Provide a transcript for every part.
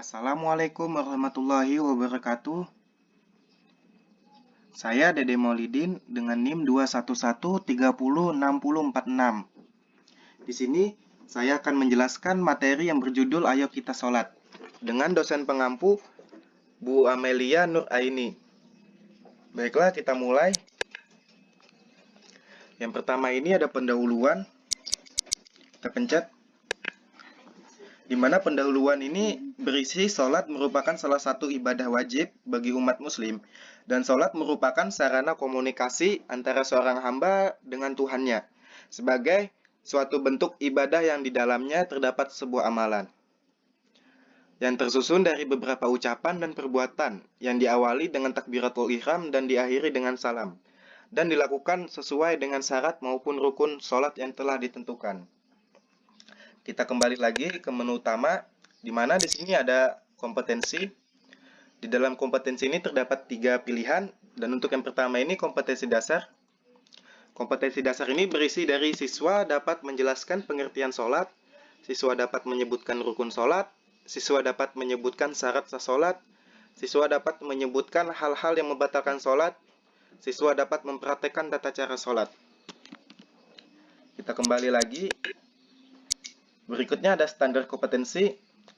Assalamualaikum warahmatullahi wabarakatuh. Saya Dede Maulidin dengan NIM 211306046. Di sini saya akan menjelaskan materi yang berjudul Ayo Kita Sholat dengan dosen pengampu Bu Amelia Nur Aini. Baiklah, kita mulai. Yang pertama ini ada pendahuluan. Kita pencet. Di mana pendahuluan ini berisi sholat merupakan salah satu ibadah wajib bagi umat muslim, dan sholat merupakan sarana komunikasi antara seorang hamba dengan Tuhannya, sebagai suatu bentuk ibadah yang di dalamnya terdapat sebuah amalan, yang tersusun dari beberapa ucapan dan perbuatan, yang diawali dengan takbiratul ihram dan diakhiri dengan salam, dan dilakukan sesuai dengan syarat maupun rukun sholat yang telah ditentukan. Kita kembali lagi ke menu utama, di mana di sini ada kompetensi. Di dalam kompetensi ini terdapat 3 pilihan, dan untuk yang pertama ini kompetensi dasar. Kompetensi dasar ini berisi dari siswa dapat menjelaskan pengertian sholat, siswa dapat menyebutkan rukun sholat, siswa dapat menyebutkan syarat sah sholat, siswa dapat menyebutkan hal-hal yang membatalkan sholat, siswa dapat mempraktekkan tata cara sholat. Kita kembali lagi. Berikutnya ada standar kompetensi,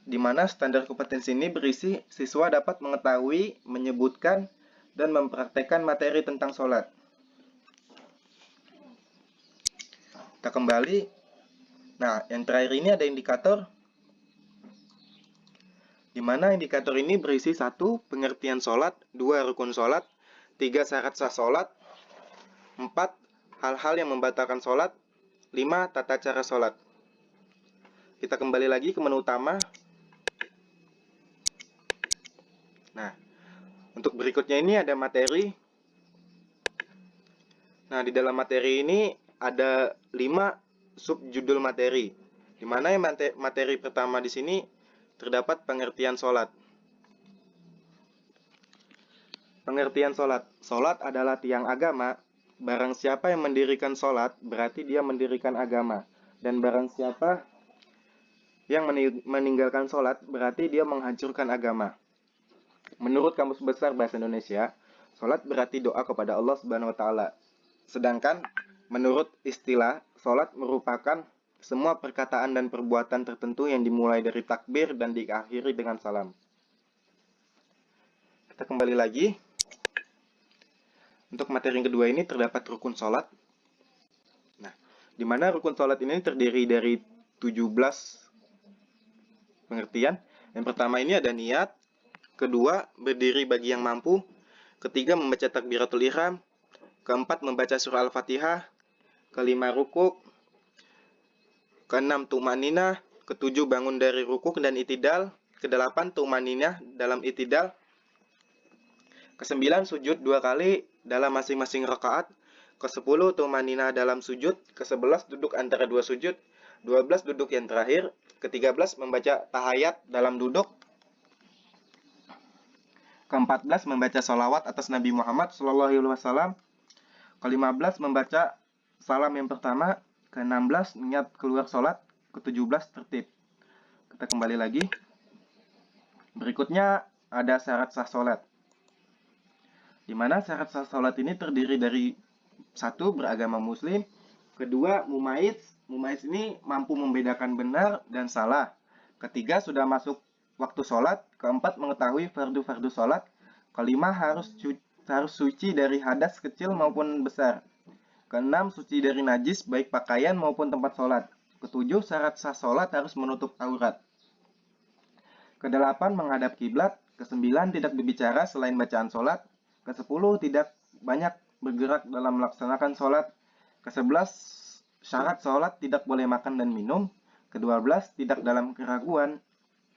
di mana standar kompetensi ini berisi siswa dapat mengetahui, menyebutkan, dan mempraktekkan materi tentang sholat. Kita kembali. Nah, yang terakhir ini ada indikator, di mana indikator ini berisi 1. Pengertian sholat, 2. Rukun sholat, 3. Syarat sah sholat, 4. Hal-hal yang membatalkan sholat, 5. Tata cara sholat. Kita kembali lagi ke menu utama. Nah, untuk berikutnya ini ada materi. Nah, di dalam materi ini ada 5 subjudul materi, di mana yang materi pertama di sini terdapat pengertian sholat. Pengertian sholat. Sholat adalah tiang agama. Barang siapa yang mendirikan sholat, berarti dia mendirikan agama. Dan barang siapa yang meninggalkan sholat, berarti dia menghancurkan agama. Menurut Kamus Besar Bahasa Indonesia, sholat berarti doa kepada Allah Subhanahu wa Ta'ala. Sedangkan menurut istilah, sholat merupakan semua perkataan dan perbuatan tertentu yang dimulai dari takbir dan diakhiri dengan salam. Kita kembali lagi. Untuk materi yang kedua ini terdapat rukun sholat. Nah, di mana rukun sholat ini terdiri dari 17 pengertian. Yang pertama ini ada niat, kedua berdiri bagi yang mampu, ketiga membaca takbiratul ihram, keempat membaca surah Al-Fatihah, kelima rukuk, keenam tumaninah, ketujuh bangun dari rukuk dan itidal, kedelapan tumaninah dalam itidal, kesembilan sujud 2 kali dalam masing-masing rakaat, ke-10 tumaninah dalam sujud, ke-11 duduk antara 2 sujud, 12 duduk yang terakhir, ke-13 membaca tahayat dalam duduk, ke-14 membaca sholawat atas Nabi Muhammad SAW, ke-15 membaca salam yang pertama, ke-16 niat keluar sholat, ke-17 tertib. Kita kembali lagi. Berikutnya ada syarat sah sholat, di mana syarat sah sholat ini terdiri dari 1. Beragama muslim, kedua mumaiz. Mumaiz ini mampu membedakan benar dan salah. Ketiga, sudah masuk waktu sholat. Keempat, mengetahui fardu-fardu sholat. Kelima, harus suci dari hadas kecil maupun besar. Keenam, suci dari najis baik pakaian maupun tempat sholat. Ketujuh, syarat sah sholat harus menutup aurat. Kedelapan, menghadap kiblat. Kesembilan, tidak berbicara selain bacaan sholat. Ke-10, tidak banyak bergerak dalam melaksanakan sholat. Ke-11, syarat sholat tidak boleh makan dan minum. Ke-12, tidak dalam keraguan.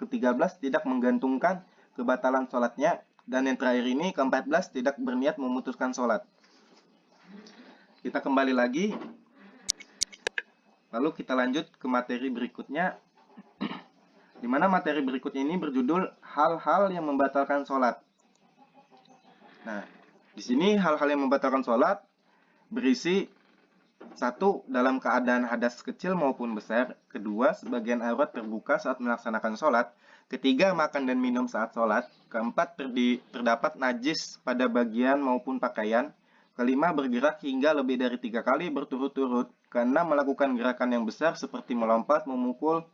Ke-13, tidak menggantungkan kebatalan sholatnya. Dan yang terakhir ini, ke-14, tidak berniat memutuskan sholat. Kita kembali lagi. Lalu kita lanjut ke materi berikutnya, di mana materi berikutnya ini berjudul hal-hal yang membatalkan sholat. Nah, di sini hal-hal yang membatalkan sholat berisi Satu, dalam keadaan hadas kecil maupun besar. Kedua, sebagian aurat terbuka saat melaksanakan sholat. Ketiga, makan dan minum saat sholat. Keempat, terdapat najis pada bagian maupun pakaian. Kelima, bergerak hingga lebih dari 3 kali berturut-turut. Keenam, melakukan gerakan yang besar seperti melompat, memukul.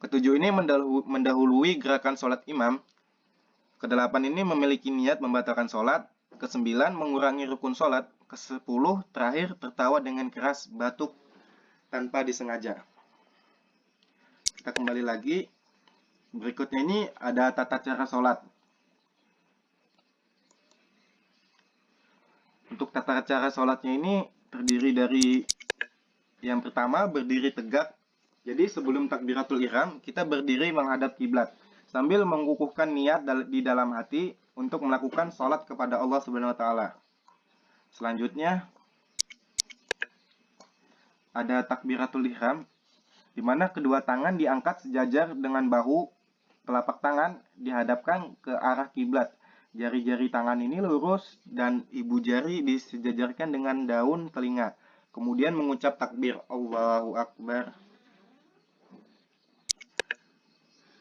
Ketujuh ini mendahului gerakan sholat imam. Kedelapan ini memiliki niat membatalkan sholat. Kesembilan, mengurangi rukun sholat. Kesepuluh, terakhir, tertawa dengan keras, batuk tanpa disengaja. Kita kembali lagi. Berikutnya ini ada tata cara sholat. Untuk tata cara sholatnya ini terdiri dari yang pertama, berdiri tegak. Jadi sebelum takbiratul ihram, kita berdiri menghadap kiblat sambil mengukuhkan niat di dalam hati untuk melakukan sholat kepada Allah Subhanahu wa taala. Selanjutnya ada takbiratul ihram, di mana kedua tangan diangkat sejajar dengan bahu, telapak tangan dihadapkan ke arah kiblat. Jari-jari tangan ini lurus dan ibu jari disejajarkan dengan daun telinga. Kemudian mengucap takbir Allahu Akbar.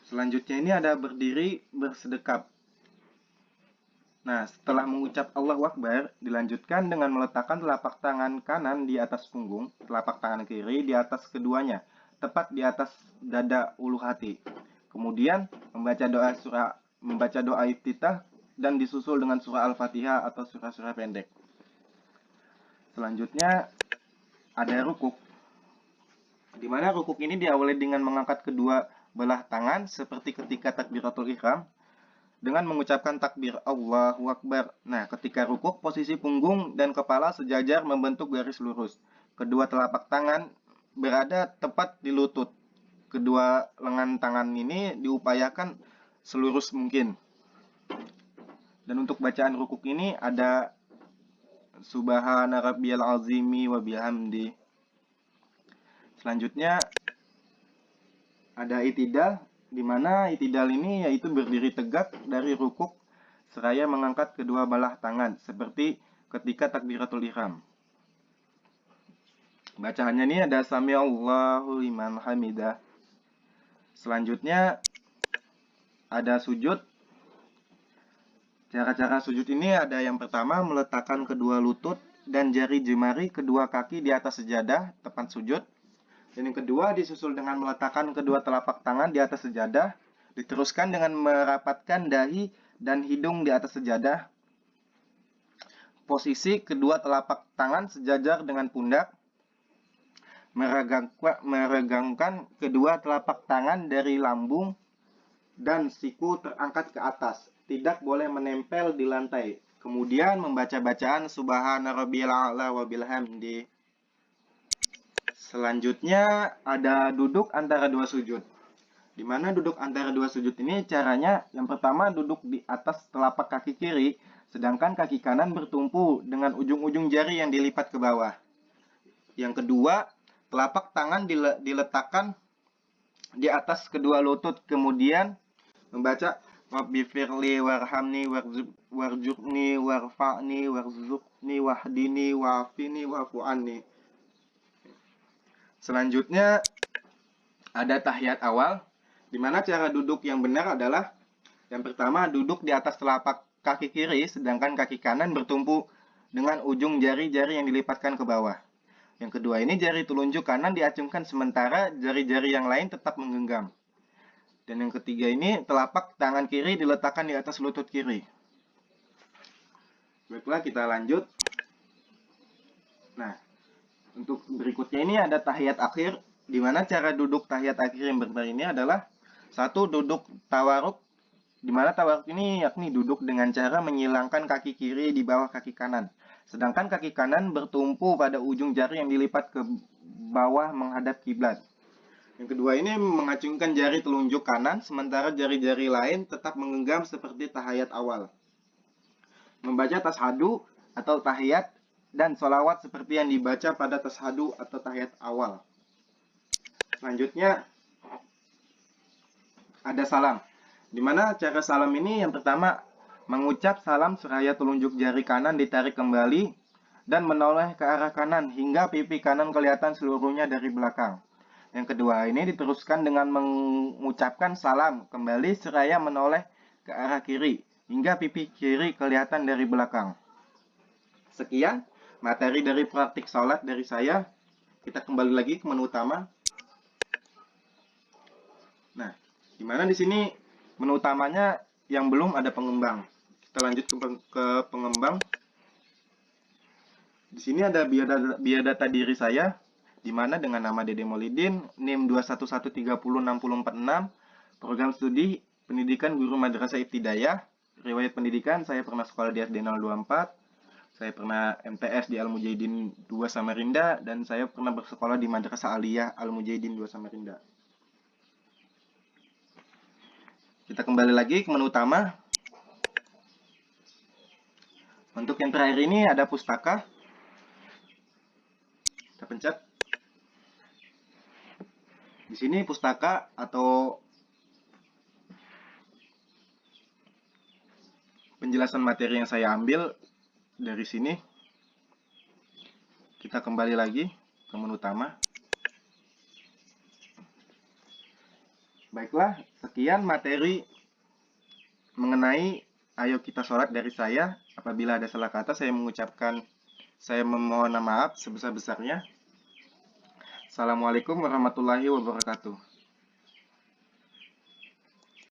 Selanjutnya ini ada berdiri bersedekap. Nah, setelah mengucap Allahu Akbar, dilanjutkan dengan meletakkan telapak tangan kanan di atas punggung, telapak tangan kiri di atas keduanya, tepat di atas dada ulu hati. Kemudian membaca doa iftitah dan disusul dengan surah Al-Fatihah atau surah-surah pendek. Selanjutnya ada rukuk. Di mana rukuk ini diawali dengan mengangkat kedua belah tangan seperti ketika takbiratul ihram, dengan mengucapkan takbir Allahu Akbar. Nah, ketika rukuk, posisi punggung dan kepala sejajar membentuk garis lurus. Kedua telapak tangan berada tepat di lutut. Kedua lengan tangan ini diupayakan selurus mungkin. Dan untuk bacaan rukuk ini ada Subhana rabbiyal azimi wa bihamdi. Selanjutnya ada itidal, di mana itidal ini yaitu berdiri tegak dari rukuk seraya mengangkat kedua belah tangan seperti ketika takbiratul ihram. Bacaannya ini ada Sami Allahu liman hamidah. Selanjutnya ada sujud. Cara-cara sujud ini ada yang pertama, meletakkan kedua lutut dan jari jemari kedua kaki di atas sejadah tempat sujud. Dan yang kedua disusul dengan meletakkan kedua telapak tangan di atas sejadah, diteruskan dengan merapatkan dahi dan hidung di atas sejadah. Posisi kedua telapak tangan sejajar dengan pundak. Meregangkan kedua telapak tangan dari lambung dan siku terangkat ke atas, tidak boleh menempel di lantai. Kemudian membaca bacaan Subhana rabbiyal a'la wa bihamdi. Selanjutnya ada duduk antara dua sujud. Di mana duduk antara dua sujud ini caranya yang pertama duduk di atas telapak kaki kiri, sedangkan kaki kanan bertumpu dengan ujung-ujung jari yang dilipat ke bawah. Yang kedua, telapak tangan diletakkan di atas kedua lutut, kemudian membaca Rabbifirli warhamni warjukni warfa'ni warzukni wahdini wafini wafu'anni. Selanjutnya ada tahiyat awal, di mana cara duduk yang benar adalah yang pertama duduk di atas telapak kaki kiri, sedangkan kaki kanan bertumpu dengan ujung jari-jari yang dilipatkan ke bawah. Yang kedua ini jari telunjuk kanan diacungkan sementara jari-jari yang lain tetap menggenggam. Dan yang ketiga ini telapak tangan kiri diletakkan di atas lutut kiri. Baiklah, kita lanjut. Nah, untuk berikutnya ini ada tahiyat akhir, di mana cara duduk tahiyat akhir yang benar ini adalah satu, duduk tawaruk, di mana tawaruk ini yakni duduk dengan cara menyilangkan kaki kiri di bawah kaki kanan, sedangkan kaki kanan bertumpu pada ujung jari yang dilipat ke bawah menghadap kiblat. Yang kedua ini mengacungkan jari telunjuk kanan, sementara jari-jari lain tetap menggenggam seperti tahiyat awal. Membaca tashahud atau tahiyat dan sholawat seperti yang dibaca pada tashahud atau tahiyat awal. Selanjutnya ada salam, di mana cara salam ini yang pertama mengucap salam seraya telunjuk jari kanan ditarik kembali dan menoleh ke arah kanan hingga pipi kanan kelihatan seluruhnya dari belakang. Yang kedua, ini diteruskan dengan mengucapkan salam kembali seraya menoleh ke arah kiri hingga pipi kiri kelihatan dari belakang. Sekian materi dari praktik sholat dari saya. Kita kembali lagi ke menu utama. Nah, dimana di sini menu utamanya yang belum ada pengembang. Kita lanjut ke pengembang. Di sini ada biodata diri saya, di mana dengan nama Dede Maulidin, NIM 211306046, program studi pendidikan guru madrasah ibtidaiyah, riwayat pendidikan saya pernah sekolah di SD 024, saya pernah MTS di Al-Mujahidin 2 Samarinda, dan saya pernah bersekolah di Madrasah Aliyah Al-Mujahidin 2 Samarinda. Kita kembali lagi ke menu utama. Untuk yang terakhir ini ada pustaka. Kita pencet. Di sini pustaka atau penjelasan materi yang saya ambil dari sini. Kita kembali lagi ke menu utama. Baiklah, sekian materi mengenai Ayo Kita Sholat dari saya. Apabila ada salah kata, saya memohon maaf sebesar-besarnya. Assalamualaikum warahmatullahi wabarakatuh.